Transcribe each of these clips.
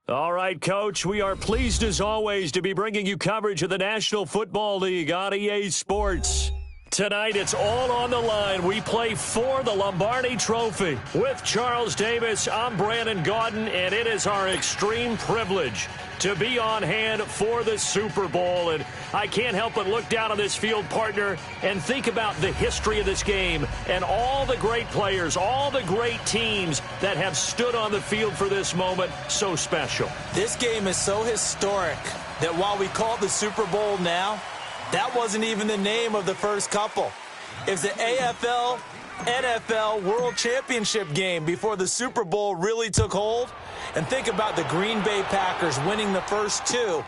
All right, Coach, we are pleased as always to be bringing you coverage of the National Football League on EA Sports. Tonight, it's all on the line. We play for the Lombardi Trophy. With Charles Davis, I'm Brandon Gaudin, and it is our extreme privilege to be on hand for the Super Bowl. And I can't help but look down on this field, partner, and think about the history of this game and all the great players, all the great teams that have stood on the field for this moment. So special. This game is so historic that while we call it the Super Bowl now, that wasn't even the name of the first couple. It was the AFL, NFL World Championship game before the Super Bowl really took hold. And think about the Green Bay Packers winning the first two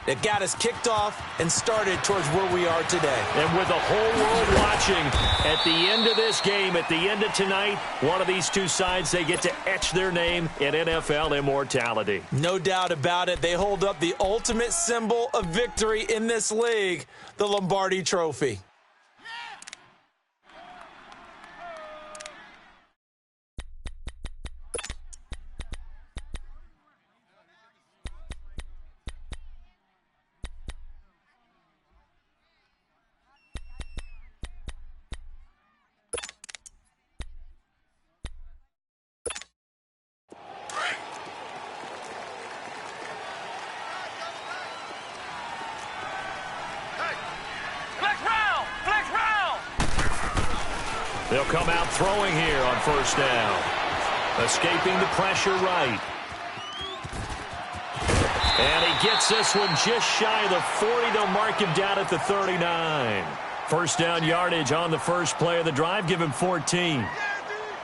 that got us kicked off and started towards where we are today. And with the whole world watching, at the end of this game, at the end of tonight, one of these two sides, they get to etch their name in NFL immortality. No doubt about it. They hold up the ultimate symbol of victory in this league, the Lombardi Trophy. They'll come out throwing here on first down. Escaping the pressure right. And he gets this one just shy of the 40. They'll mark him down at the 39. First down yardage on the first play of the drive. Give him 14.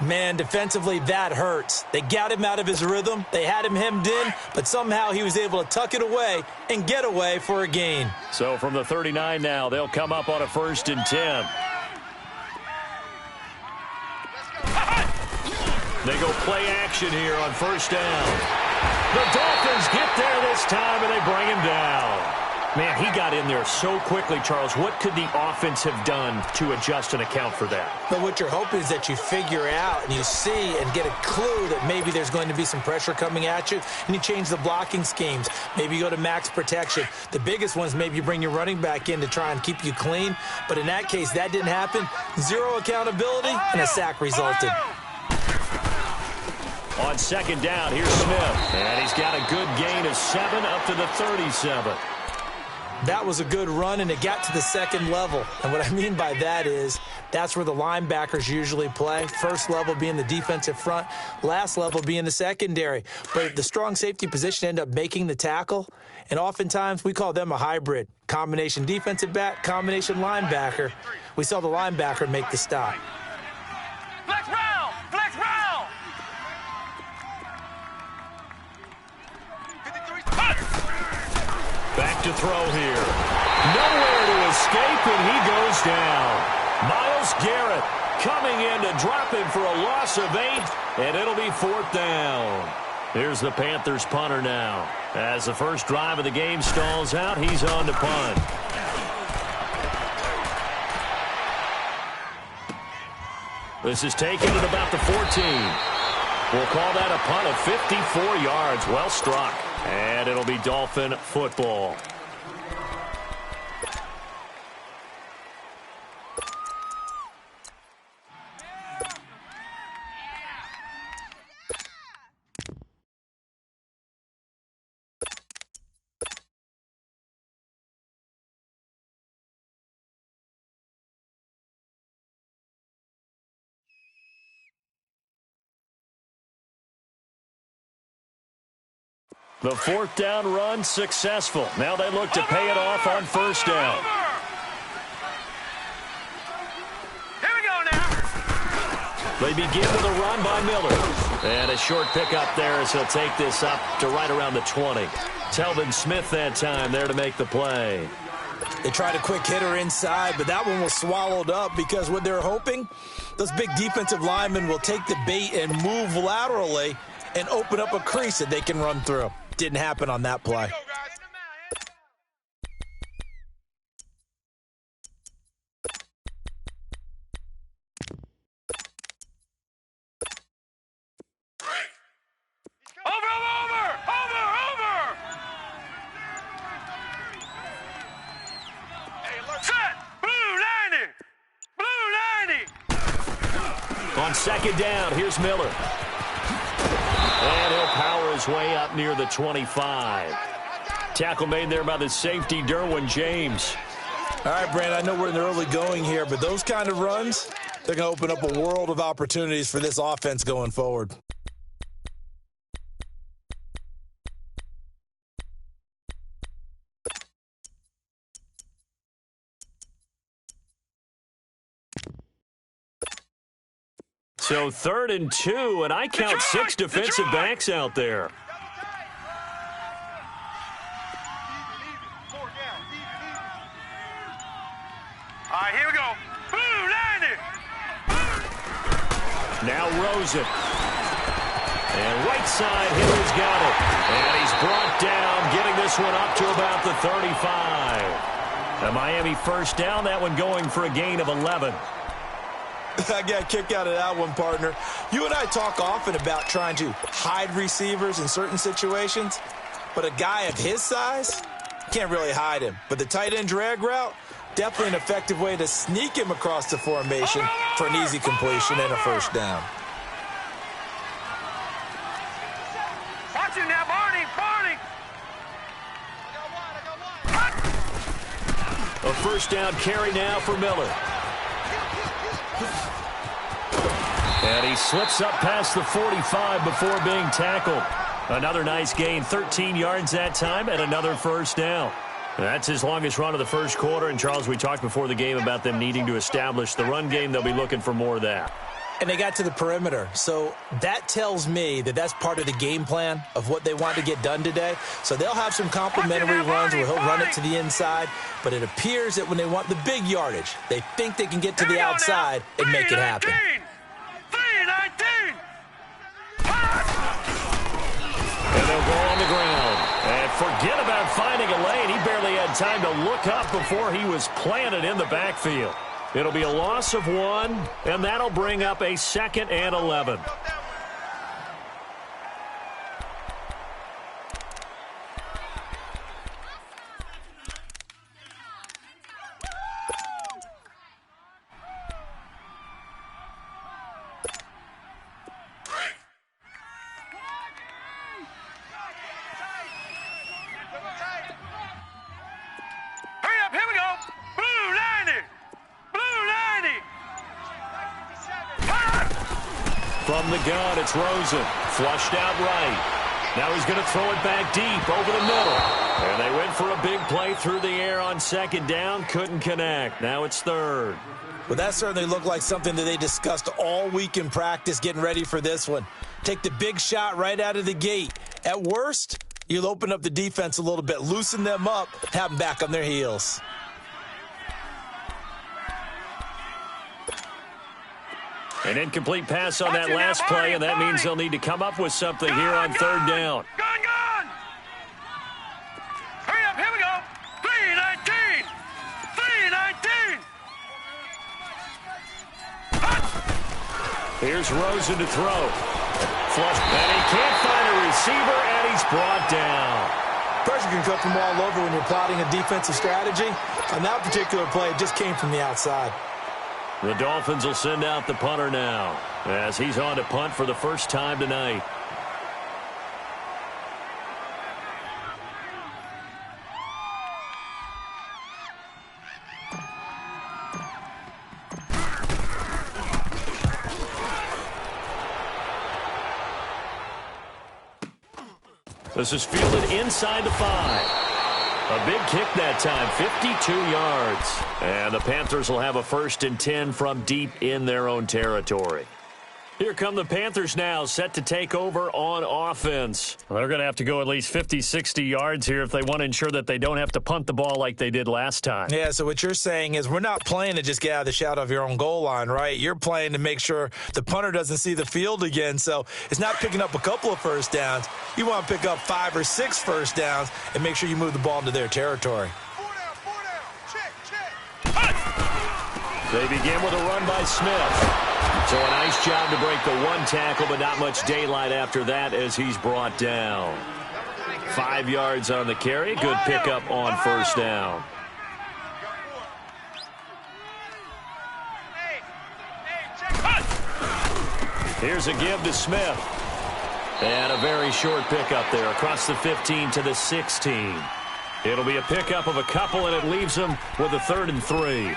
Man, defensively, that hurts. They got him out of his rhythm. They had him hemmed in, but somehow he was able to tuck it away and get away for a gain. So from the 39 now, they'll come up on a 1st and 10. They go play action here on first down. The Dolphins get there this time, and they bring him down. Man, he got in there so quickly, Charles. What could the offense have done to adjust and account for that? But what you're hoping is that you figure out and you see and get a clue that maybe there's going to be some pressure coming at you, and you change the blocking schemes. Maybe you go to max protection. The biggest ones, maybe you bring your running back in to try and keep you clean. But in that case, that didn't happen. Zero accountability, and a sack resulted. On second down, here's Smith. And he's got a good gain of 7 up to the 37. That was a good run, and it got to the second level. And what I mean by that is that's where the linebackers usually play. First level being the defensive front, last level being the secondary. But the strong safety position ended up making the tackle, and oftentimes we call them a hybrid. Combination defensive back, combination linebacker. We saw the linebacker make the stop. Flex round! Flex round! Back to throw here. Nowhere to escape, and he goes down. Myles Garrett coming in to drop him for a loss of 8, and it'll be 4th down. Here's the Panthers punter now. As the first drive of the game stalls out, he's on to punt. This is taken at about the 14. We'll call that a punt of 54 yards. Well struck. And it'll be Dolphin football. The 4th down run successful. Now they look to pay it off on first down. Here we go now. They begin with a run by Miller. And a short pickup there as he'll take this up to right around the 20. Telvin Smith that time there to make the play. They tried a quick hitter inside, but that one was swallowed up because what they're hoping, those big defensive linemen will take the bait and move laterally and open up a crease that they can run through. Didn't happen on that play. Over! On second down, here's Miller. And he'll power his way up near the 25. Tackle made there by the safety, Derwin James. All right, Brandon, I know we're in the early going here, but those kind of runs, they're going to open up a world of opportunities for this offense going forward. So 3rd and 2, and I count 6 defensive backs out there. All right, here we go. Boom, 90. Now Rosen. And right side, Hiller's got it. And he's brought down, getting this one up to about the 35. A Miami first down, that one going for a gain of 11. I got a kick out of that one, partner. You and I talk often about trying to hide receivers in certain situations, but a guy of his size, can't really hide him. But the tight end drag route, definitely an effective way to sneak him across the formation for an easy completion and a first down. Watch him now, Barney. A first down carry now for Miller. And he slips up past the 45 before being tackled. Another nice gain, 13 yards that time, and another first down. That's his longest run of the first quarter. And, Charles, we talked before the game about them needing to establish the run game. They'll be looking for more of that. And they got to the perimeter. So that tells me that that's part of the game plan of what they want to get done today. So they'll have some complementary runs where he'll run it to the inside. But it appears that when they want the big yardage, they think they can get to the outside and make it happen. 319. And they'll go on the ground. And forget about finding a lane. He barely had time to look up before he was planted in the backfield. It'll be a loss of 1, and that'll bring up a 2nd and 11. Hurry up, here we go. Blue 90. From the gun, it's Rosen. Flushed out right. Now he's going to throw it back deep over the middle. And they went for a big play through the air on second down. Couldn't connect. Now it's 3rd. Well, that certainly looked like something that they discussed all week in practice getting ready for this one. Take the big shot right out of the gate. At worst, you'll open up the defense a little bit, loosen them up, have them back on their heels. An incomplete pass on that last play, and that means they'll need to come up with something here on 3rd down. Gone. Hurry up, here we go. 319. Here's Rosen to throw. Flush, and he can't find a receiver, and he's brought down. Pressure can come from all over when you're plotting a defensive strategy. On that particular play, it just came from the outside. The Dolphins will send out the punter now as he's on to punt for the first time tonight. This is fielded inside the 5. A big kick that time, 52 yards. And the Panthers will have a 1st and 10 from deep in their own territory. Here come the Panthers now, set to take over on offense. They're going to have to go at least 50, 60 yards here if they want to ensure that they don't have to punt the ball like they did last time. Yeah, so what you're saying is we're not playing to just get out of the shadow of your own goal line, right? You're playing to make sure the punter doesn't see the field again. So it's not picking up a couple of first downs. You want to pick up 5 or 6 first downs and make sure you move the ball into their territory. 4 down. Check. They begin with a run by Smith. So a nice job to break the 1 tackle, but not much daylight after that as he's brought down. 5 yards on the carry. Good pickup on first down. Here's a give to Smith. And a very short pickup there across the 15 to the 16. It'll be a pickup of a couple, and it leaves him with a 3rd and 3.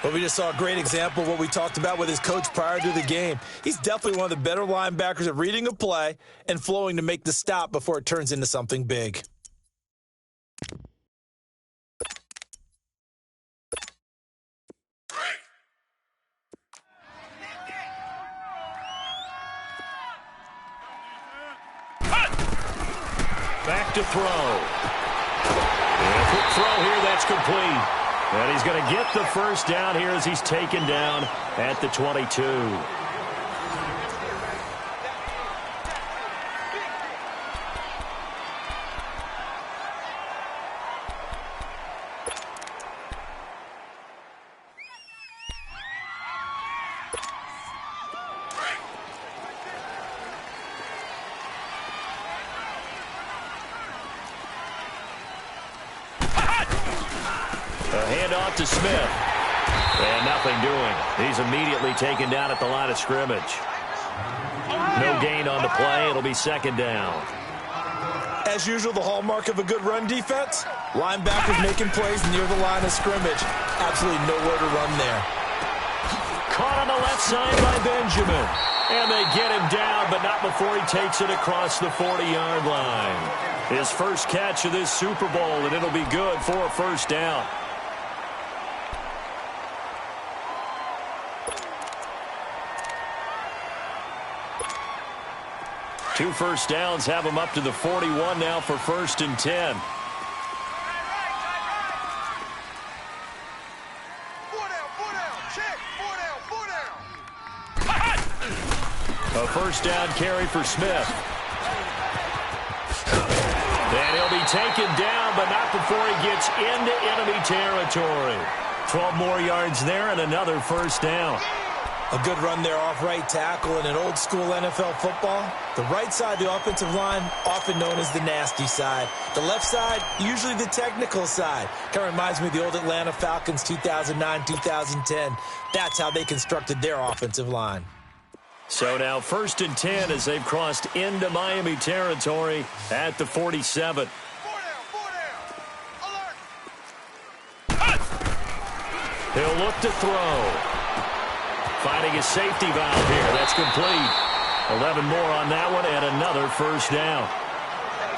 Well, we just saw a great example of what we talked about with his coach prior to the game. He's definitely one of the better linebackers at reading a play and flowing to make the stop before it turns into something big. Back to throw. And a quick throw here, that's complete. And he's going to get the first down here as he's taken down at the 22. To Smith. And nothing doing. He's immediately taken down at the line of scrimmage. No gain on the play. It'll be 2nd down. As usual, the hallmark of a good run defense, linebackers making plays near the line of scrimmage. Absolutely nowhere to run there. Caught on the left side by Benjamin. And they get him down, but not before he takes it across the 40-yard line. His first catch of this Super Bowl, and it'll be good for a 1st down. 2 first downs have him up to the 41 now for 1st and 10. A 1st down carry for Smith. And he'll be taken down, but not before he gets into enemy territory. 12 more yards there and another 1st down. A good run there off right tackle in an old-school NFL football. The right side of the offensive line, often known as the nasty side. The left side, usually the technical side. Kind of reminds me of the old Atlanta Falcons 2009-2010. That's how they constructed their offensive line. So now 1st and 10 as they've crossed into Miami territory at the 47. He'll look to throw. Finding his safety valve here. That's complete. 11 more on that one and another 1st down.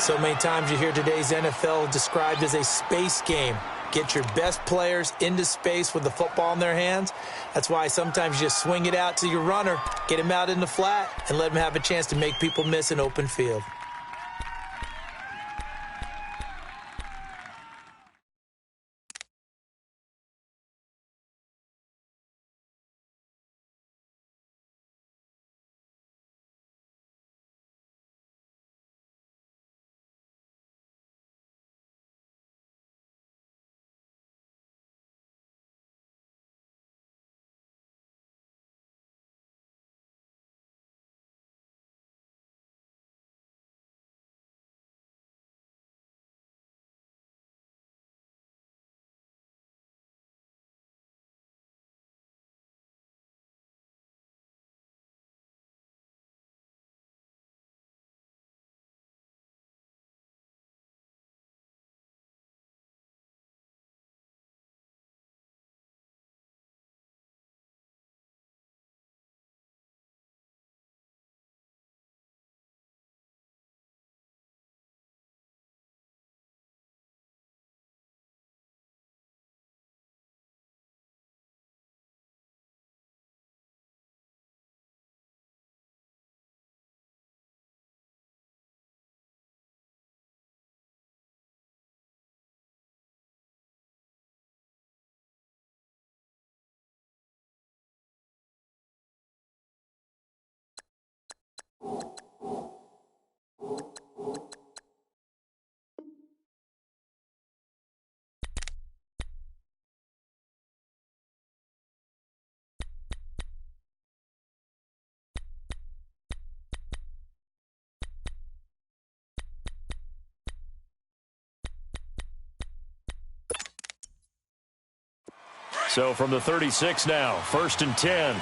So many times you hear today's NFL described as a space game. Get your best players into space with the football in their hands. That's why sometimes you just swing it out to your runner, get him out in the flat, and let him have a chance to make people miss an open field. So from the 36 now, 1st and 10.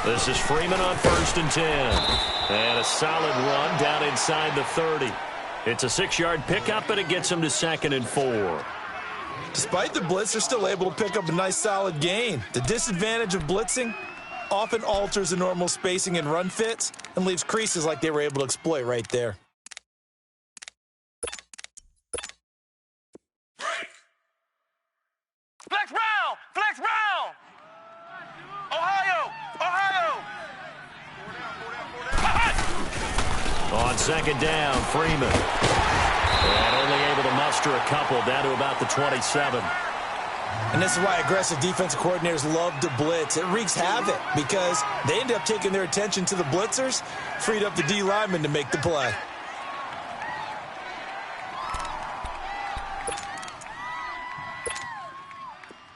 This is Freeman on 1st and 10. And a solid run down inside the 30. It's a 6-yard pickup, and it gets him to 2nd and 4. Despite the blitz, they're still able to pick up a nice solid gain. The disadvantage of blitzing often alters the normal spacing and run fits and leaves creases like they were able to exploit right there. Flex round! Flex round! Ohio! Ohio! On 2nd down, Freeman. And only able to muster a couple down to about the 27. And this is why aggressive defensive coordinators love to blitz. It wreaks havoc because they end up taking their attention to the blitzers, freed up the D lineman to make the play.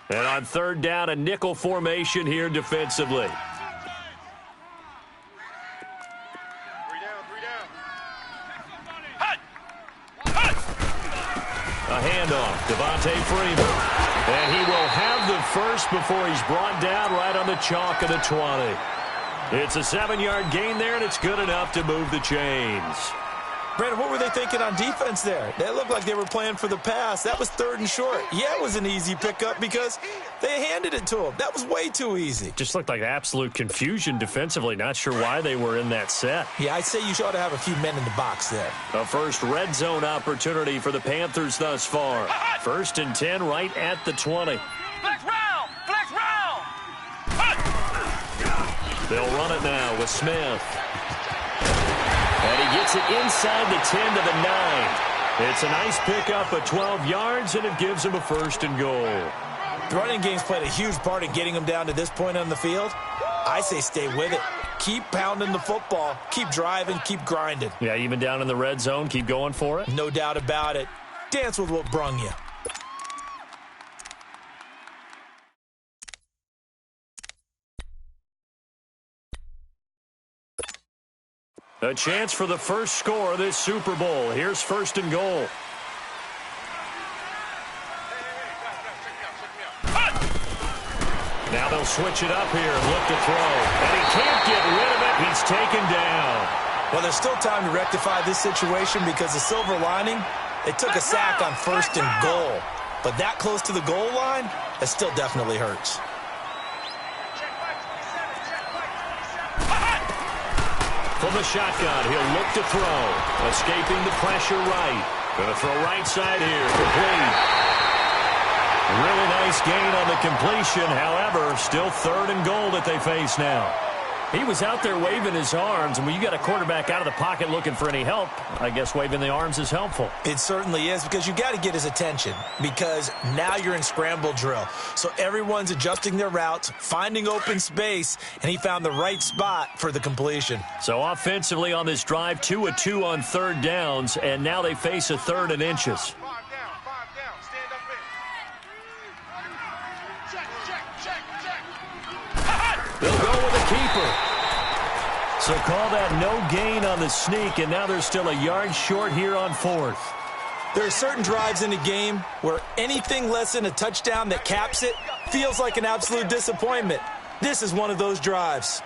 And on 3rd down, a nickel formation here defensively. A handoff, Devontae Freeman. And he will have the first before he's brought down right on the chalk of the 20. It's a 7-yard gain there, and it's good enough to move the chains. Brandon, what were they thinking on defense there? They looked like they were playing for the pass. That was 3rd and short. Yeah, it was an easy pickup because they handed it to him. That was way too easy. Just looked like absolute confusion defensively. Not sure why they were in that set. Yeah, I'd say you ought to have a few men in the box there. A first red zone opportunity for the Panthers thus far. 1st and 10 right at the 20. Flex round! Flex round! They'll run it now with Smith. And he gets it inside the 10 to the 9. It's a nice pickup of 12 yards, and it gives him a 1st and goal. The running game's played a huge part in getting him down to this point on the field. I say stay with it. Keep pounding the football. Keep driving. Keep grinding. Yeah, even down in the red zone, keep going for it. No doubt about it. Dance with what brung you. A chance for the first score of this Super Bowl. Here's 1st and goal. Now they'll switch it up here and look to throw. And he can't get rid of it. He's taken down. Well, there's still time to rectify this situation because the silver lining, they took a sack on 1st and goal. But that close to the goal line, that still definitely hurts. From the shotgun, he'll look to throw. Escaping the pressure right. Going to throw right side here. Complete. Really nice gain on the completion. However, still 3rd and goal that they face now. He was out there waving his arms, and when you got a quarterback out of the pocket looking for any help, I guess waving the arms is helpful. It certainly is, because you got to get his attention, because now you're in scramble drill. So everyone's adjusting their routes, finding open space, and he found the right spot for the completion. So offensively on this drive, 2 of 2 on 3rd downs, and now they face a 3rd and inches. 5 down, stand up in. They'll go with the keeper. So call that no gain on the sneak, and now they're still a yard short here on 4th. There are certain drives in a game where anything less than a touchdown that caps it feels like an absolute disappointment. This is one of those drives.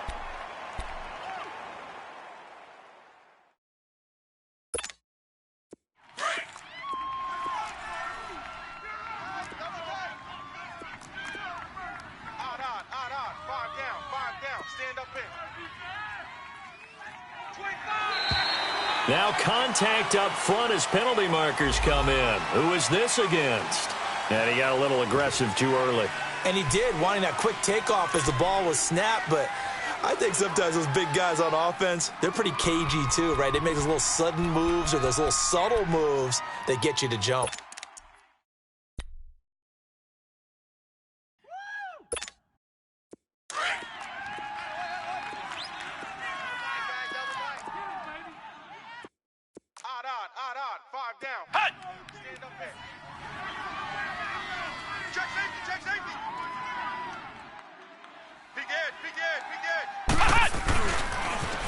Now contact up front as penalty markers come in. Who is this against? And he got a little aggressive too early. And he did, wanting that quick takeoff as the ball was snapped, but I think sometimes those big guys on offense, they're pretty cagey too, right? They make those little sudden moves or those little subtle moves that get you to jump.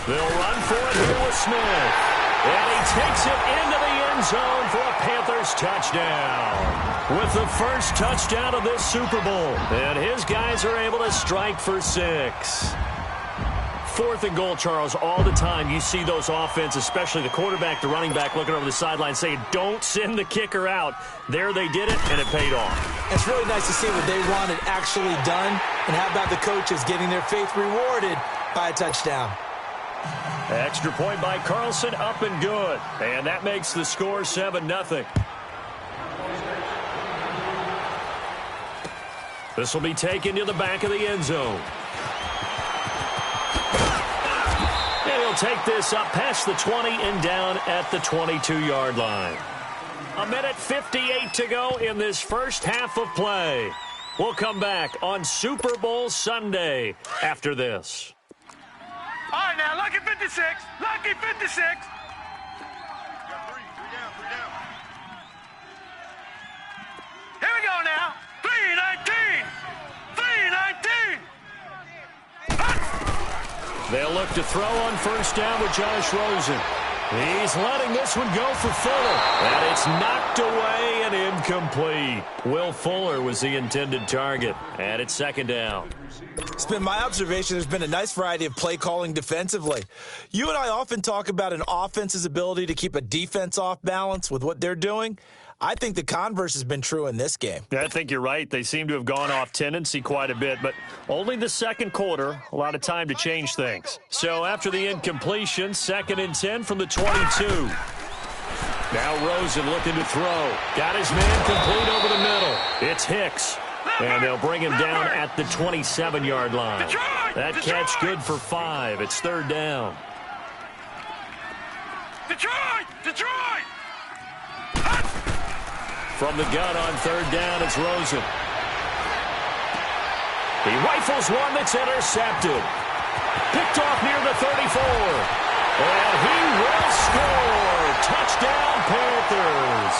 They'll run for it here with Smith. And he takes it into the end zone for a Panthers touchdown. With the first touchdown of this Super Bowl. And his guys are able to strike for 6. 4th and goal, Charles, all the time you see those offenses, especially the quarterback, the running back, looking over the sideline saying, don't send the kicker out. There they did it, and it paid off. It's really nice to see what they wanted actually done. And how about the coaches getting their faith rewarded by a touchdown? Extra point by Carlson, up and good. And that makes the score 7-0. This will be taken to the back of the end zone. And he'll take this up past the 20 and down at the 22-yard line. 1:58 to go in this first half of play. We'll come back on Super Bowl Sunday after this. All right, now, lucky 56. Lucky 56. Here we go now. 319. 319. They'll look to throw on first down with Josh Rosen. He's letting this one go for Fuller. And it's knocked away and incomplete. Will Fuller was the intended target. And it's second down. It's been my observation there's been a nice variety of play calling defensively. You and I often talk about an offense's ability to keep a defense off balance with what they're doing. I think the converse has been true in this game. I think you're right. They seem to have gone off tendency quite a bit, but only the second quarter, a lot of time to change things. So after the incompletion, 2nd and 10 from the 22. Now Rosen looking to throw. Got his man complete over the middle. It's Hicks. And they'll bring him down at the 27-yard line. That catch good for 5. It's 3rd down. Detroit! Detroit! From the gun on 3rd down, it's Rosen. He rifles one that's intercepted. Picked off near the 34. And he will score. Touchdown, Panthers.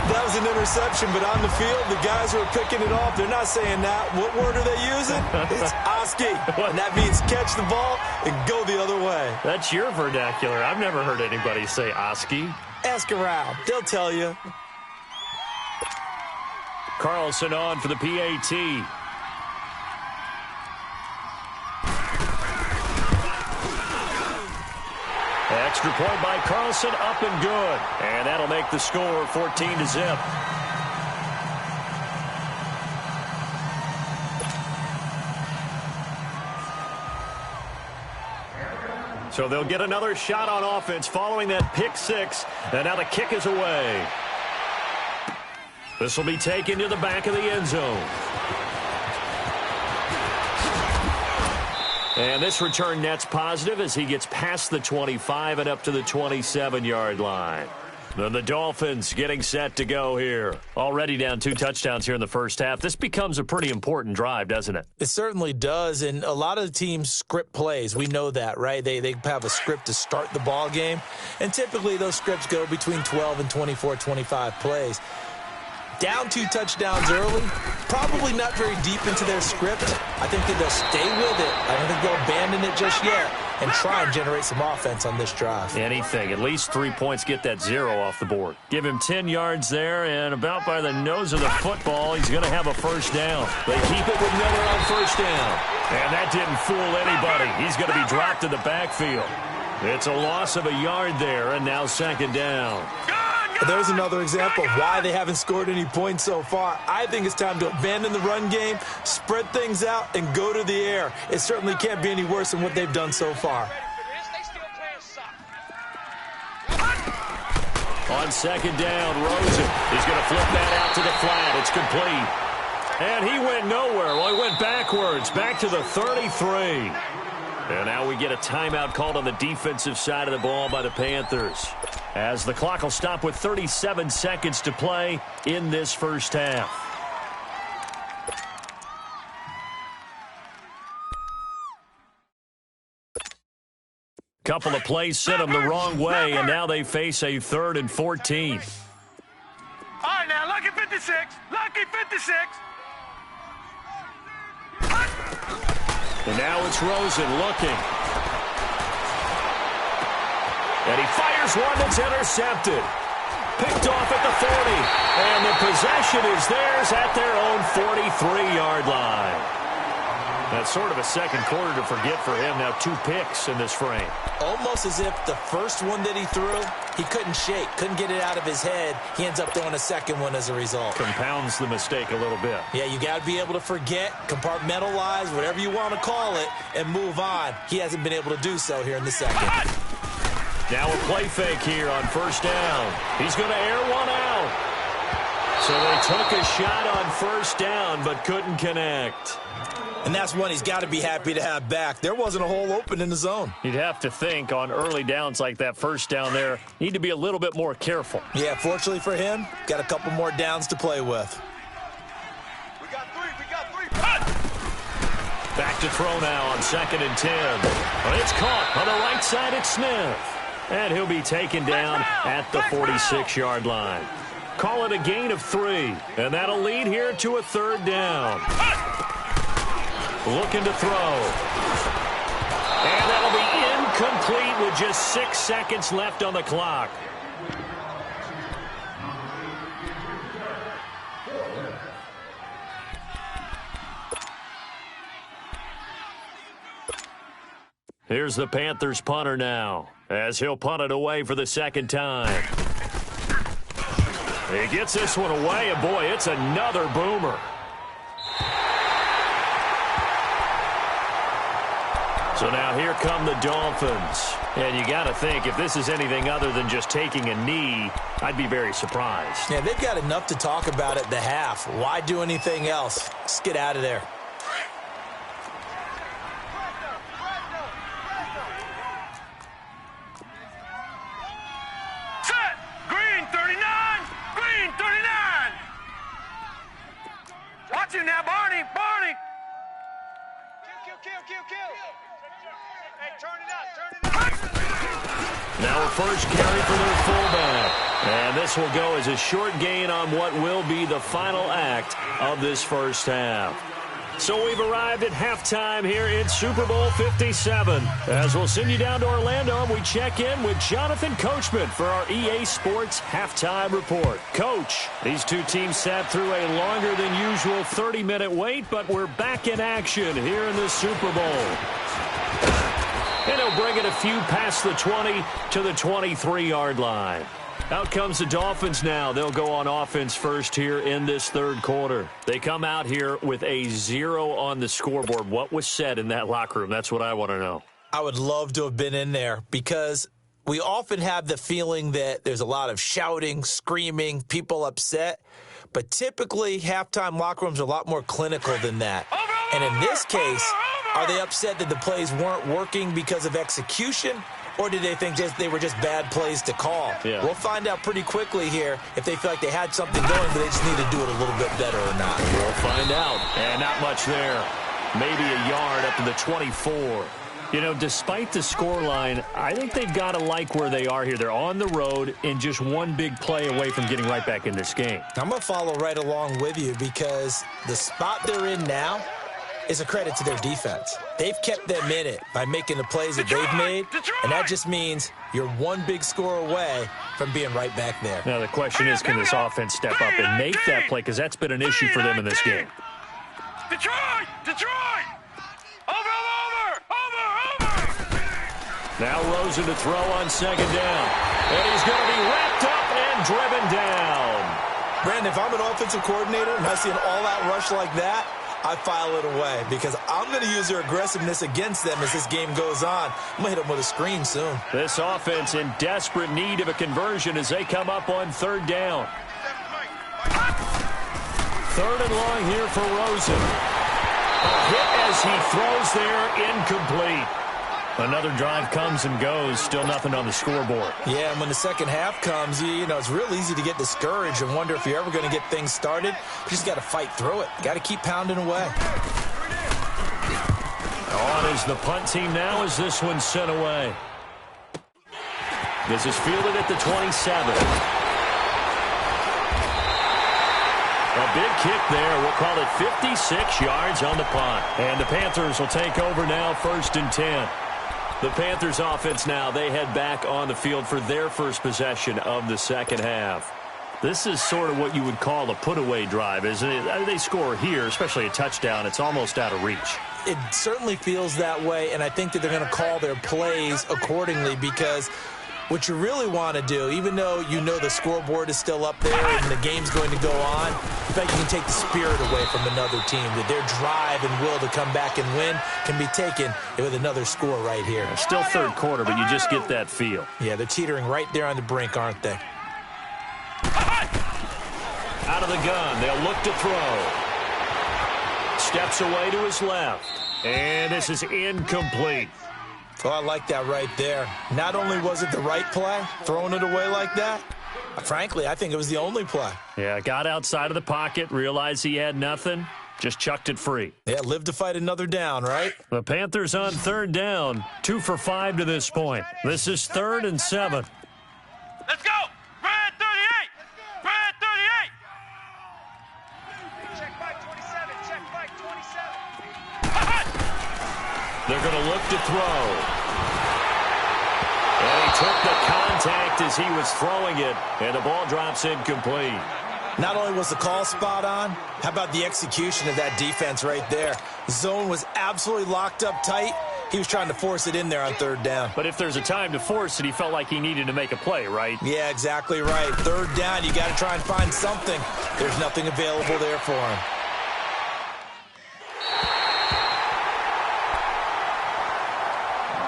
That was an interception, but on the field, the guys who are picking it off, they're not saying that. What word are they using? It's Oski. And that means catch the ball and go the other way. That's your vernacular. I've never heard anybody say Oski. Ask around. They'll tell you. Carlson on for the PAT. Extra point by Carlson, up and good. And that'll make the score 14-0. So they'll get another shot on offense following that pick 6. And now the kick is away. This will be taken to the back of the end zone. And this return net's positive as he gets past the 25 and up to the 27-yard line. Then the Dolphins getting set to go here. Already down 2 touchdowns here in the first half. This becomes a pretty important drive, doesn't it? It certainly does, and a lot of the teams script plays. We know that, right? They have a script to start the ball game, and typically those scripts go between 12 and 24, 25 plays. Down 2 touchdowns early, probably not very deep into their script. I think that they'll stay with it. I don't think they'll abandon it just yet and try and generate some offense on this drive. Anything. At least 3 points, get that 0 off the board. Give him 10 yards there, and about by the nose of the football, he's going to have a first down. They keep it with Miller on first down. And that didn't fool anybody. He's going to be dropped in the backfield. It's a loss of a yard there, and now 2nd down. There's another example of why they haven't scored any points so far. I think it's time to abandon the run game, spread things out, and go to the air. It certainly can't be any worse than what they've done so far. On 2nd down, Rosen. He's going to flip that out to the flat. It's complete. And he went nowhere. Well, he went backwards, back to the 33. And now we get a timeout called on the defensive side of the ball by the Panthers, as the clock will stop with 37 seconds to play in this first half. Couple of plays sent them the wrong way, and now they face a 3rd and 14. All right, now, lucky 56. Lucky 56. And now it's Rosen looking. And he fires one that's intercepted. Picked off at the 40. And the possession is theirs at their own 43-yard line. That's sort of a second quarter to forget for him. Now 2 picks in this frame. Almost as if the first one that he threw, he couldn't shake, couldn't get it out of his head. He ends up throwing a second one as a result. Compounds the mistake a little bit. Yeah, you got to be able to forget, compartmentalize, whatever you want to call it, and move on. He hasn't been able to do so here in the second. Now a play fake here on first down. He's going to air one out. So they took a shot on first down but couldn't connect. And that's one he's got to be happy to have back. There wasn't a hole open in the zone. You'd have to think on early downs like that first down there, need to be a little bit more careful. Yeah, fortunately for him, got a couple more downs to play with. We got three. Cut! Back to throw now on 2nd and 10. Well, it's caught on the right side. It's Smith. And he'll be taken down at the 46-yard line. Call it a gain of 3. And that'll lead here to a 3rd down. Looking to throw. And that'll be incomplete with just 6 seconds left on the clock. Here's the Panthers punter now, as he'll punt it away for the 2nd time. He gets this one away, and boy, it's another boomer. So now here come the Dolphins. And you got to think, if this is anything other than just taking a knee, I'd be very surprised. Yeah, they've got enough to talk about at the half. Why do anything else? Just get out of there. Set! Green 39! Green 39! Watch him now, Barney! Barney! Kill! Hey, turn it up! Now a first carry for their fullback. And this will go as a short gain on what will be the final act of this first half. So we've arrived at halftime here in Super Bowl 57. As we'll send you down to Orlando, and we check in with Jonathan Coachman for our EA Sports Halftime Report. Coach, these two teams sat through a longer than usual 30-minute wait, but we're back in action here in the Super Bowl. And he'll bring it a few past the 20 to the 23-yard line. Out comes the Dolphins now. They'll go on offense first here in this 3rd quarter. They come out here with a 0 on the scoreboard. What was said in that locker room? That's what I want to know. I would love to have been in there because we often have the feeling that there's a lot of shouting, screaming, people upset. But typically, halftime locker rooms are a lot more clinical than that. And in this case, are they upset that the plays weren't working because of execution? Or did they think they were just bad plays to call? Yeah. We'll find out pretty quickly here if they feel like they had something going, but they just need to do it a little bit better or not. We'll find out. And not much there. Maybe a yard up to the 24. You know, despite the scoreline, I think they've got to like where they are here. They're on the road and just one big play away from getting right back in this game. I'm going to follow right along with you because the spot they're in now is a credit to their defense. They've kept them in it by making the plays that they've made, and that just means you're one big score away from being right back there. Now the question is, can this offense step up and make that play? Because that's been an issue for them in this game. Detroit! Over! Now Rosen to throw on 2nd down. And he's going to be wrapped up and driven down. Brandon, if I'm an offensive coordinator and I see an all-out rush like that, I file it away because I'm going to use their aggressiveness against them as this game goes on. I'm going to hit them with a screen soon. This offense in desperate need of a conversion as they come up on 3rd down. 3rd and long here for Rosen. A hit as he throws there, incomplete. Another drive comes and goes, still nothing on the scoreboard. Yeah, and when the second half comes, you know, it's real easy to get discouraged and wonder if you're ever going to get things started. You just got to fight through it. Got to keep pounding away. On is the punt team now as this one's sent away. This is fielded at the 27. A big kick there. We'll call it 56 yards on the punt. And the Panthers will take over now, 1st and 10. The Panthers offense now, they head back on the field for their first possession of the second half. This is sort of what you would call a put-away drive, isn't it? They score here, especially a touchdown. It's almost out of reach. it certainly feels that way, and I think that they're going to call their plays accordingly, because what you really want to do, even though you know the scoreboard is still up there and the game's going to go on, in fact, you can take the spirit away from another team, that their drive and will to come back and win can be taken with another score right here. Still third quarter, but you just get that feel. Yeah, they're teetering right there on the brink, aren't they? Out of the gun, they'll look to throw. Steps away to his left. And this is incomplete. Oh, I like that right there. Not only was it the right play, throwing it away like that, frankly, I think it was the only play. Yeah, got outside of the pocket, realized he had nothing, just chucked it free. Yeah, live to fight another down, right? The Panthers on third down, 2 for 5 to this point. This is 3rd and 7. Let's go! Red 38! Red 38! Check Mike 27, check Mike 27. They're going to look to throw. And he took the contact as he was throwing it, and the ball drops incomplete. Not only was the call spot on, how about the execution of that defense right there? Zone was absolutely locked up tight. He was trying to force it in there on third down. But if there's a time to force it, he felt like he needed to make a play, right? Yeah, exactly right. Third down, you got to try and find something. There's nothing available there for him.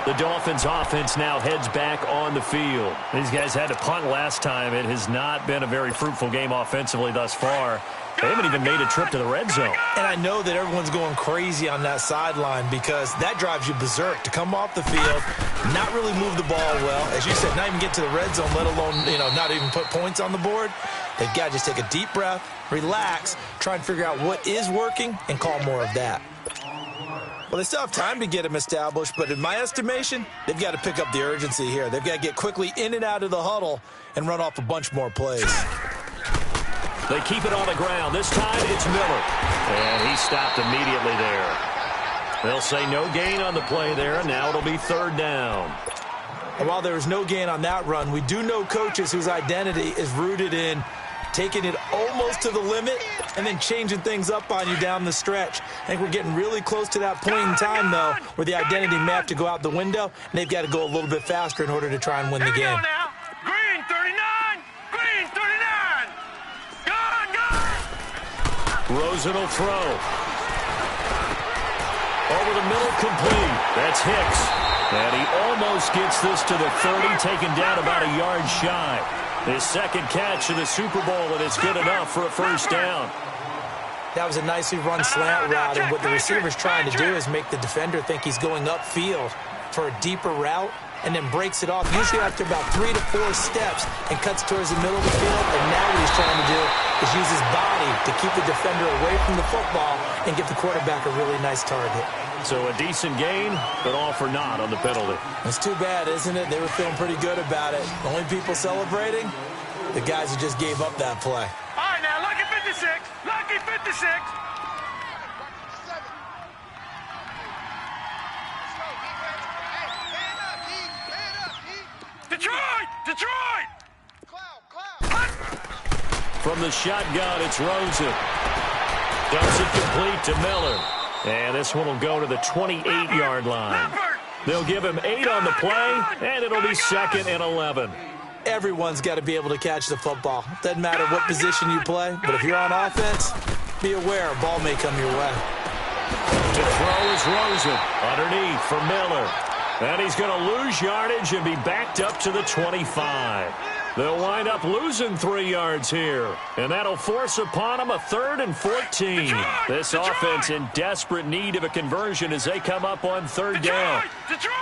The Dolphins offense now heads back on the field. These guys had to punt last time. It has not been a very fruitful game offensively thus far. They haven't even made a trip to the red zone. And I know that everyone's going crazy on that sideline, because that drives you berserk to come off the field, not really move the ball well. As you said, not even get to the red zone, let alone, not even put points on the board. They've got to just take a deep breath, relax, try and figure out what is working, and call more of that. Well, they still have time to get them established, but in my estimation, they've got to pick up the urgency here. They've got to get quickly in and out of the huddle and run off a bunch more plays. They keep it on the ground. This time it's Miller. And he stopped immediately there. They'll say no gain on the play there, and now it'll be 3rd down. And while there was no gain on that run, we do know coaches whose identity is rooted in taking it almost to the limit and then changing things up on you down the stretch. I think we're getting really close to that point in time, though, where the identity may have to go out the window, and they've got to go a little bit faster in order to try and win the Here we game. go now. Green 39! Green 39! Gone, gone! Rosen will throw. Over the middle, complete. That's Hicks. And he almost gets this to the 30, taken down about a yard shy. His second catch of the Super Bowl, and it's good enough for a 1st down. That was a nicely run slant route, and what the receiver's trying to do is make the defender think he's going upfield for a deeper route, and then breaks it off, usually after about 3 to 4 steps, and cuts towards the middle of the field. And now what he's trying to do is use his body to keep the defender away from the football and give the quarterback a really nice target. So a decent gain, but all for naught on the penalty. It's too bad, isn't it? They were feeling pretty good about it. The only people celebrating, the guys who just gave up that play. All right, now, lucky 56. Lucky 56. Detroit! Detroit! From the shotgun, it's Rosen. Dumps it complete to Miller. And this one will go to the 28-yard line. They'll give him 8 on the play, and it'll be 2nd and 11. Everyone's got to be able to catch the football. Doesn't matter what position you play, but if you're on offense, be aware a ball may come your way. To throw is Rosen. Underneath for Miller. And he's going to lose yardage and be backed up to the 25. They'll wind up losing 3 yards here. And that'll force upon them a 3rd and 14. This offense in desperate need of a conversion as they come up on 3rd down. Detroit!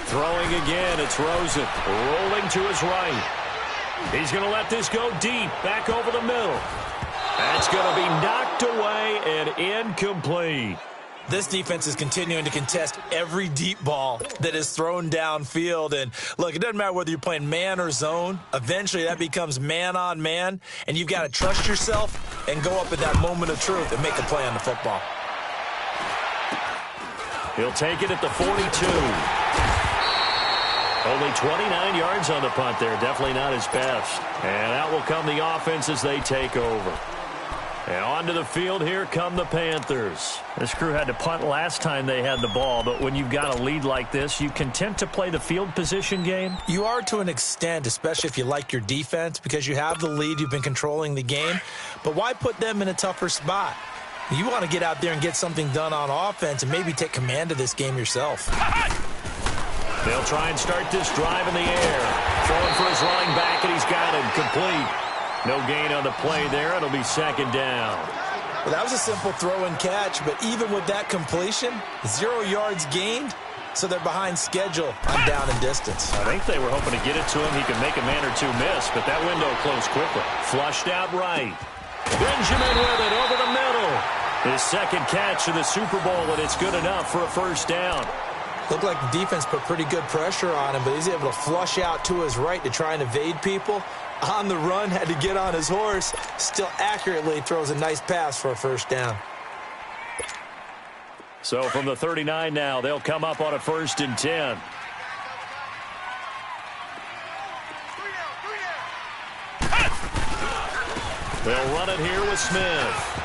Throwing again, it's Rosen. Rolling to his right. He's going to let this go deep, back over the middle. That's going to be knocked away and incomplete. This defense is continuing to contest every deep ball that is thrown downfield. And, look, it doesn't matter whether you're playing man or zone. Eventually, that becomes man on man, and you've got to trust yourself and go up at that moment of truth and make a play on the football. He'll take it at the 42. Only 29 yards on the punt there. Definitely not his best. And out will come the offense as they take over. And onto the field, here come the Panthers. This crew had to punt last time they had the ball, but when you've got a lead like this, you content to play the field position game? You are to an extent, especially if you like your defense, because you have the lead, you've been controlling the game. But why put them in a tougher spot? You want to get out there and get something done on offense and maybe take command of this game yourself. They'll try and start this drive in the air. Throwing for his running back, and he's got him complete. No gain on the play there. It'll be second down. Well, that was a simple throw and catch, but even with that completion, 0 yards gained, so they're behind schedule on down and distance. I think they were hoping to get it to him. He could make a man or two miss, but that window closed quickly. Flushed out right. Benjamin with it over the middle. His second catch of the Super Bowl, and it's good enough for a first down. Looked like the defense put pretty good pressure on him, but he's able to flush out to his right to try and evade people. On the run, had to get on his horse. Still accurately throws a nice pass for a first down. So from the 39 now, they'll come up on a 1st and 10. They'll run it here with Smith.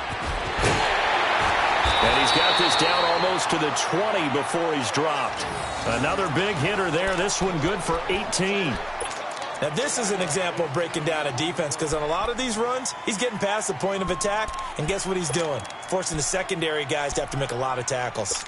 And he's got this down almost to the 20 before he's dropped. Another big hitter there. This one good for 18. Now, this is an example of breaking down a defense, because on a lot of these runs, he's getting past the point of attack, and guess what he's doing? Forcing the secondary guys to have to make a lot of tackles.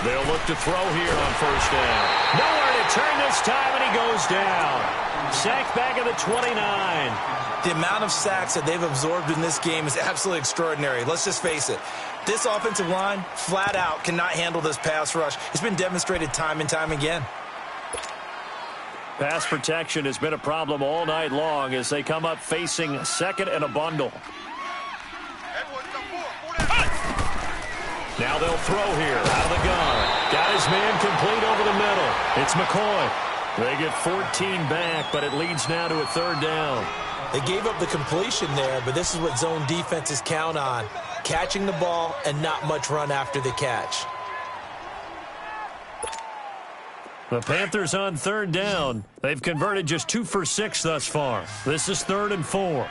They'll look to throw here on first down. Nowhere to turn this time, and he goes down. Sacked back at the 29. The amount of sacks that they've absorbed in this game is absolutely extraordinary. Let's just face it. This offensive line, flat out, cannot handle this pass rush. It's been demonstrated time and time again. Pass protection has been a problem all night long as they come up facing second and a bundle. Now they'll throw here out of the gun. Got his man complete over the middle. It's McCoy. They get 14 back, but it leads now to a 3rd down. They gave up the completion there, but this is what zone defenses count on. Catching the ball and not much run after the catch. The Panthers on 3rd down. They've converted just 2 for 6 thus far. This is 3rd and 4.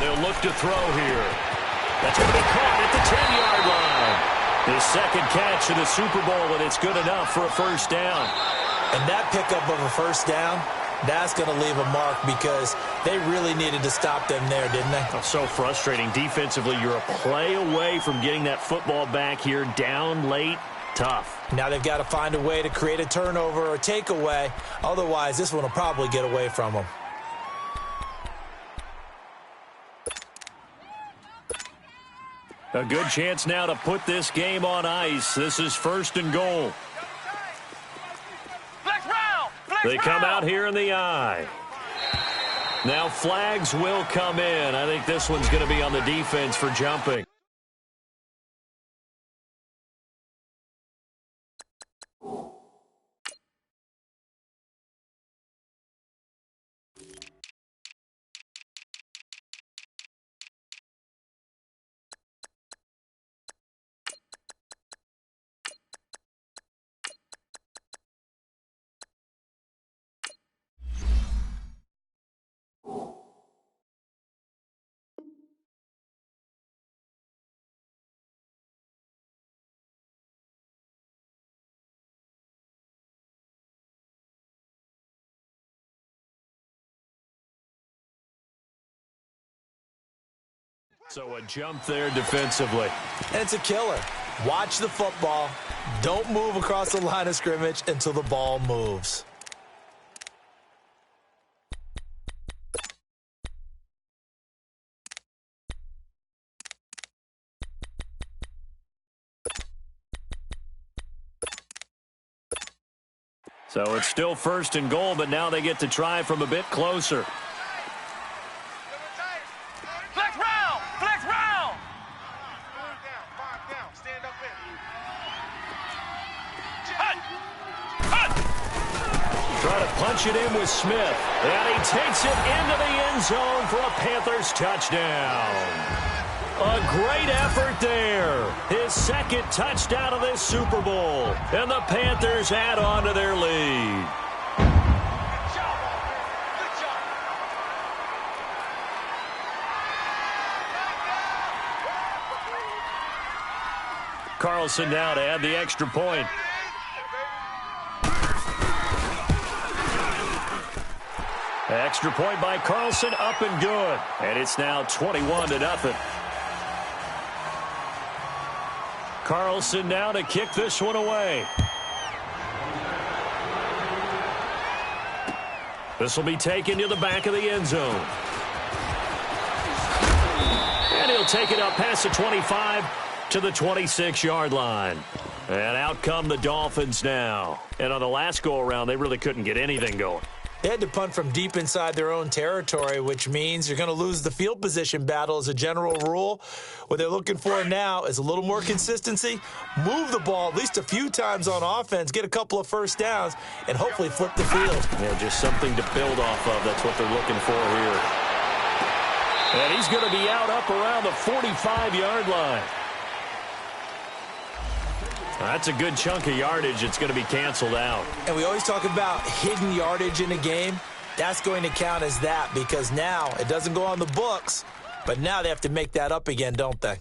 They'll look to throw here. That's going to be caught at the 10-yard line. His second catch of the Super Bowl, and it's good enough for a first down. And that pickup of a first down, that's going to leave a mark, because they really needed to stop them there, didn't they? Oh, so frustrating. Defensively, you're a play away from getting that football back here down late. Tough. Now they've got to find a way to create a turnover or takeaway. Otherwise, this one will probably get away from them. A good chance now to put this game on ice. This is 1st and goal. They come out here in the eye. Now flags will come in. I think this one's going to be on the defense for jumping. So a jump there defensively. And it's a killer. Watch the football. Don't move across the line of scrimmage until the ball moves. So it's still 1st and goal, but now they get to try from a bit closer. try to punch it in with Smith. And he takes it into the end zone for a Panthers touchdown. A great effort there. His second touchdown of this Super Bowl. And the Panthers add on to their lead. Carlson now to add the extra point. Extra point by Carlson, up and good. And it's now 21-0. Carlson now to kick this one away. This will be taken to the back of the end zone. And he'll take it up past the 25 to the 26-yard line. And out come the Dolphins now. And on the last go-around, they really couldn't get anything going. They had to punt from deep inside their own territory, which means you're going to lose the field position battle as a general rule. What they're looking for now is a little more consistency, move the ball at least a few times on offense, get a couple of first downs, and hopefully flip the field. Yeah, just something to build off of. That's what they're looking for here. And he's going to be out up around the 45-yard line. That's a good chunk of yardage. It's going to be canceled out. And we always talk about hidden yardage in a game. That's going to count as that because now it doesn't go on the books, but now they have to make that up again, don't they?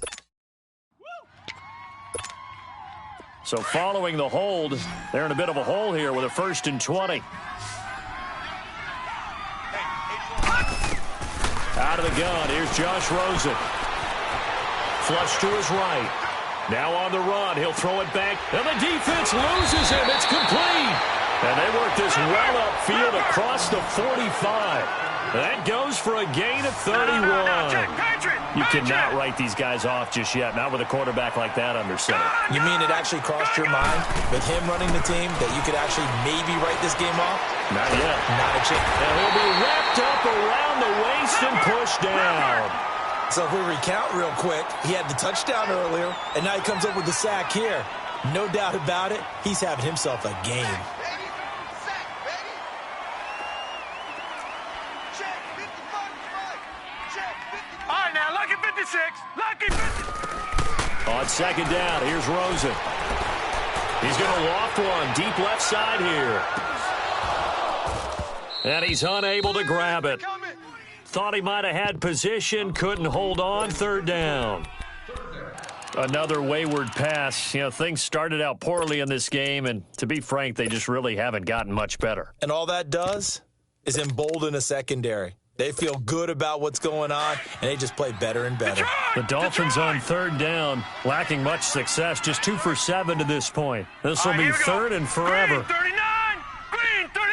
So following the hold, they're in a bit of a hole here with a 1st and 20. Out of the gun, here's Josh Rosen. Flush to his right. Now on the run, he'll throw it back, and the defense loses him. It's complete. And they work this well upfield across the 45. That goes for a gain of 31. You cannot write these guys off just yet, not with a quarterback like that under center. You mean it actually crossed your mind with him running the team that you could actually maybe write this game off? Not yet. Not a chance. And he'll be wrapped up around the waist and pushed down. So if we recount real quick, he had the touchdown earlier, and now he comes up with the sack here. No doubt about it, he's having himself a game. All right, now, lucky 56. Lucky 56. On second down, here's Rosen. He's going to loft one deep left side here. And he's unable to grab it. Thought he might have had position, couldn't hold on, 3rd down. Another wayward pass. You know, things started out poorly in this game, and to be frank, they just really haven't gotten much better. And all that does is embolden a secondary. They feel good about what's going on, and they just play better and better. The Dolphins on 3rd down, lacking much success, just 2 for 7 to this point. This will be 3rd and forever. Green 39. Green 39.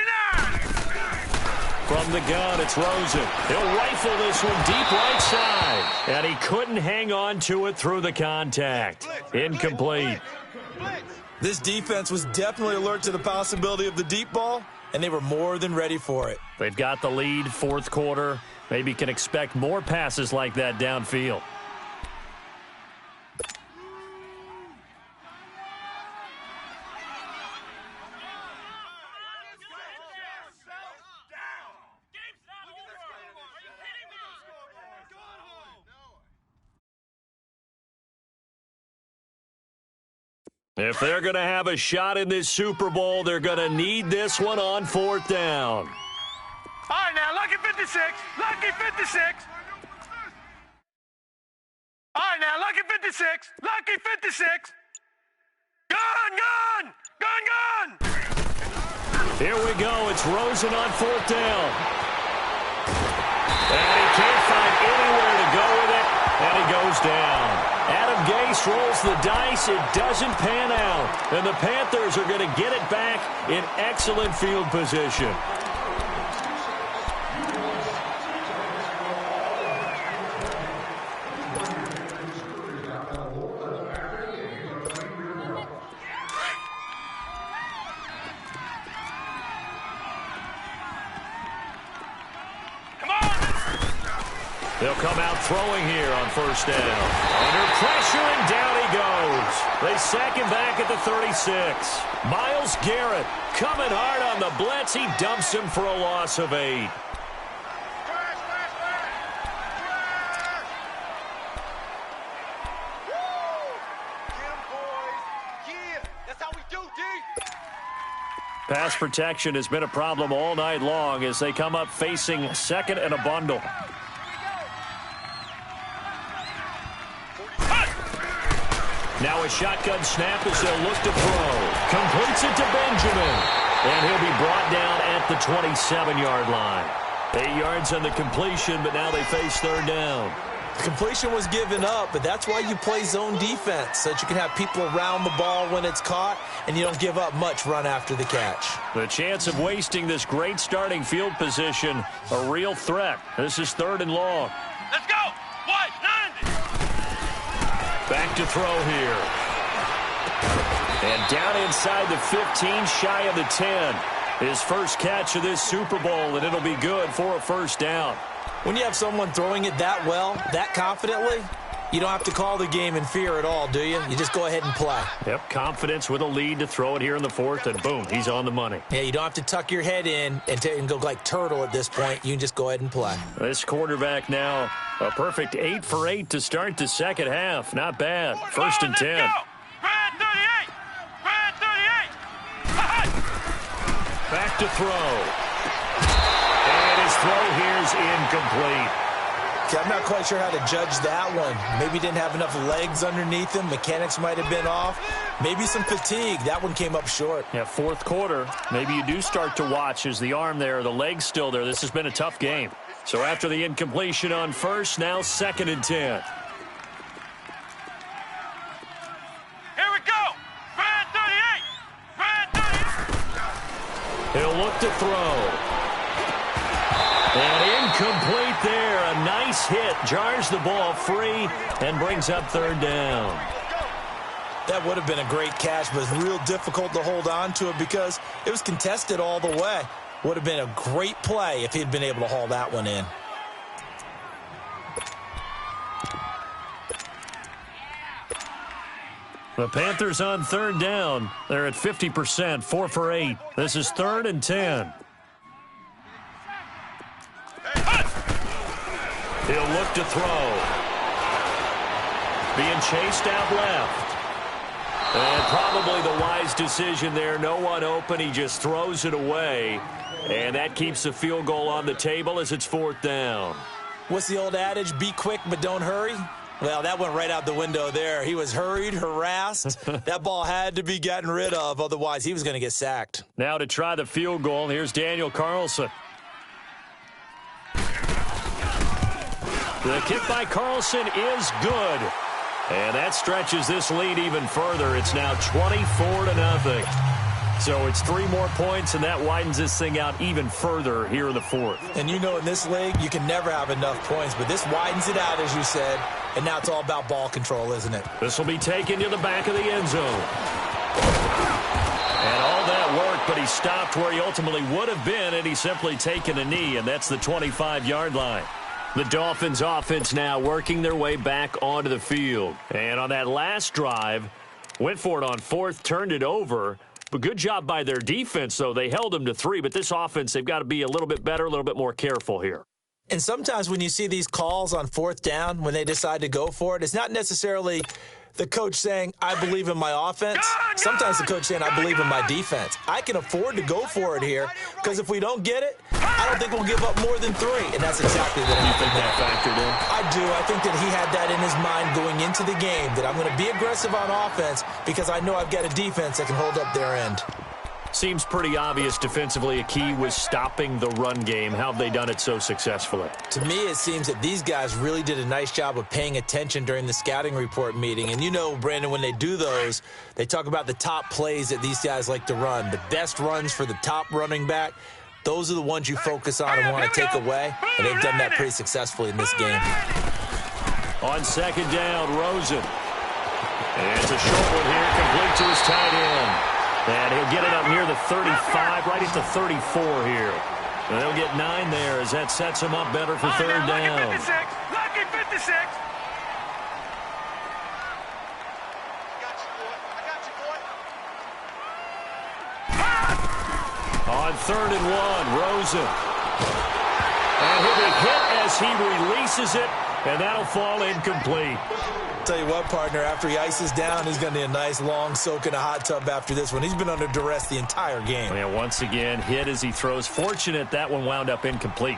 From the gun, it's Rosen. He'll rifle this one deep right side. And he couldn't hang on to it through the contact. Incomplete. This defense was definitely alert to the possibility of the deep ball, and they were more than ready for it. They've got the lead, 4th quarter. Maybe can expect more passes like that downfield. If they're going to have a shot in this Super Bowl, they're going to need this one on 4th down. All right, now, lucky 56. Lucky 56. All right, now, lucky 56. Lucky 56. Gun, gun. Gun, gun. Here we go. It's Rosen on 4th down. And he can't find anywhere to go with it, and he goes down. Adam Gase rolls the dice. It doesn't pan out. And the Panthers are going to get it back in excellent field position. They'll come out throwing here on 1st down. Under pressure, and down he goes. They sack him back at the 36. Myles Garrett coming hard on the blitz. He dumps him for a loss of 8. Pass protection has been a problem all night long as they come up facing second and a bundle. Now a shotgun snap as they'll look to throw. Completes it to Benjamin. And he'll be brought down at the 27-yard line. 8 yards on the completion, but now they face third down. The completion was given up, but that's why you play zone defense, so that you can have people around the ball when it's caught, and you don't give up much run after the catch. The chance of wasting this great starting field position, a real threat. This is third and long. Let's go. White, 90. Back to throw here. And down inside the 15, shy of the 10. His first catch of this Super Bowl, and it'll be good for a first down. When you have someone throwing it that well, that confidently, you don't have to call the game in fear at all, do you? You just go ahead and play. Yep, confidence with a lead to throw it here in the fourth, and boom, he's on the money. Yeah, you don't have to tuck your head in and go like turtle at this point. You can just go ahead and play. This quarterback now, a perfect 8 for 8 to start the second half. Not bad. First and 10. Red 38. Red 38. Back to throw. And his throw here is incomplete. Okay, I'm not quite sure how to judge that one. Maybe he didn't have enough legs underneath him. Mechanics might have been off. Maybe some fatigue. That one came up short. Yeah, fourth quarter. Maybe you do start to watch as the arm there, the leg's still there. This has been a tough game. So after the incompletion on first, now second and 10. Here we go. Red 38. Red 38. He'll look to throw. And incomplete there. A nice hit. Jars the ball free and brings up third down. That would have been a great catch, but it's real difficult to hold on to it because it was contested all the way. Would have been a great play if he'd been able to haul that one in. The Panthers on third down. They're at 50%, 4 for 8. This is third and 10. He'll look to throw. Being chased out left. And probably the wise decision there. No one open. He just throws it away. And that keeps the field goal on the table as it's fourth down. What's the old adage? Be quick, but don't hurry. Well, that went right out the window there. He was hurried, harassed. That ball had to be gotten rid of. Otherwise, he was going to get sacked. Now to try the field goal, here's Daniel Carlson. The kick by Carlson is good. And that stretches this lead even further. It's now 24-0. So it's 3 more points, and that widens this thing out even further here in the fourth. And you know in this league, you can never have enough points, but this widens it out, as you said, and now it's all about ball control, isn't it? This will be taken to the back of the end zone. And all that worked, but he stopped where he ultimately would have been, and he's simply taken a knee, and that's the 25-yard line. The Dolphins offense now working their way back onto the field. And on that last drive, went for it on fourth, turned it over. But good job by their defense, though. They held them to 3, but this offense, they've got to be a little bit better, a little bit more careful here. And sometimes when you see these calls on fourth down, when they decide to go for it, it's not necessarily the coach saying, I believe in my offense. Sometimes the coach saying, I believe in my defense. I can afford to go for it here because if we don't get it, I don't think we'll give up more than 3. And that's exactly what happened. You think that factored in? I do. I think that he had that in his mind going into the game, that I'm going to be aggressive on offense because I know I've got a defense that can hold up their end. Seems pretty obvious defensively a key was stopping the run game. How have they done it so successfully? To me, it seems that these guys really did a nice job of paying attention during the scouting report meeting. And you know, Brandon, when they do those, they talk about the top plays that these guys like to run. The best runs for the top running back, those are the ones you focus on and want to take away. And they've done that pretty successfully in this game. On second down, Rosen. And it's a short one here, complete to his tight end. And he'll get it up near the 35, right at the 34 here. And they'll get 9 there as that sets him up better for third down. Lucky 56. Lucky 56. On 3rd and 1, Rosen. And he'll be hit as he releases it, and that'll fall incomplete. Tell you what, partner, after he ices down, he's going to need a nice long soak in a hot tub after this one. He's been under duress the entire game. And once again, hit as he throws. Fortunate that one wound up incomplete.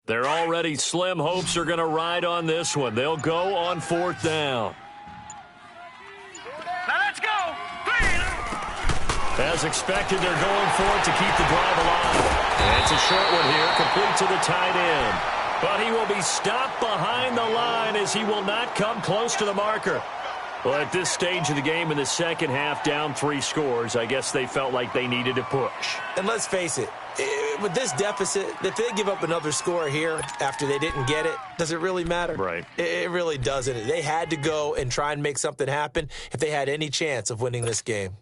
Their already slim hopes are going to ride on this one. They'll go on 4th down. Now let's go. 3. As expected, they're going for it to keep the drive alive. And it's a short one here, complete to the tight end. But he will be stopped behind the line as he will not come close to the marker. Well, at this stage of the game in the second half, down 3 scores, I guess they felt like they needed to push. And let's face it, with this deficit, if they give up another score here after they didn't get it, does it really matter? Right. It really doesn't. They had to go and try and make something happen if they had any chance of winning this game.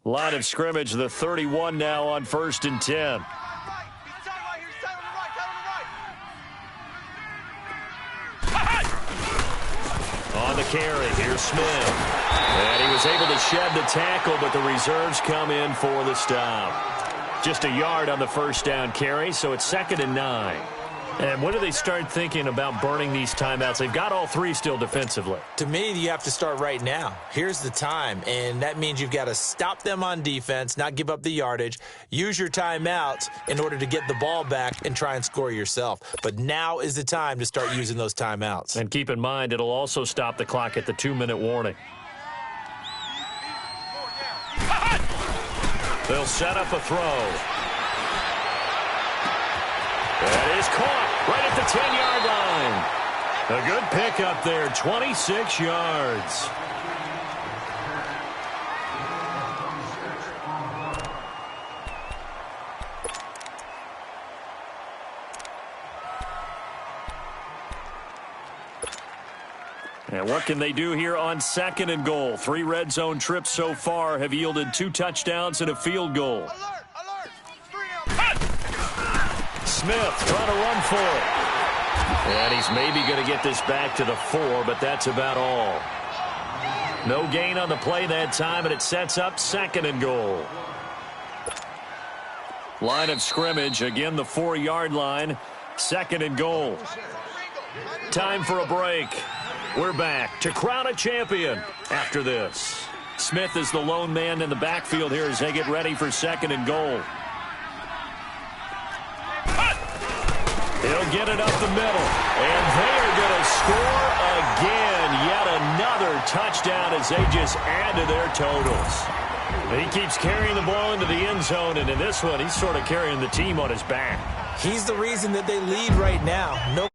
Line of scrimmage, the 31 now on 1st and 10. On the carry, here's Smith. And he was able to shed the tackle, but the reserves come in for the stop. Just a yard on the 1st down carry, so it's 2nd and 9. And when do they start thinking about burning these timeouts? They've got all 3 still defensively. To me, you have to start right now. Here's the time, and that means you've got to stop them on defense, not give up the yardage, use your timeouts in order to get the ball back and try and score yourself. But now is the time to start using those timeouts. And keep in mind, it'll also stop the clock at the 2-minute warning. They'll set up a throw. That is caught right at the 10-yard line. A good pickup there, 26 yards. And what can they do here on 2nd and goal? 3 red zone trips so far have yielded 2 touchdowns and a field goal. Alert! 3 Smith trying to run for it. And he's maybe going to get this back to the 4, but that's about all. No gain on the play that time, and it sets up 2nd and goal. Line of scrimmage, again the 4-yard line, 2nd and goal. Time for a break. We're back to crown a champion after this. Smith is the lone man in the backfield here as they get ready for 2nd and goal. He'll get it up the middle, and they are going to score again. Yet another touchdown as they just add to their totals. He keeps carrying the ball into the end zone, and in this one, he's sort of carrying the team on his back. He's the reason that they lead right now. No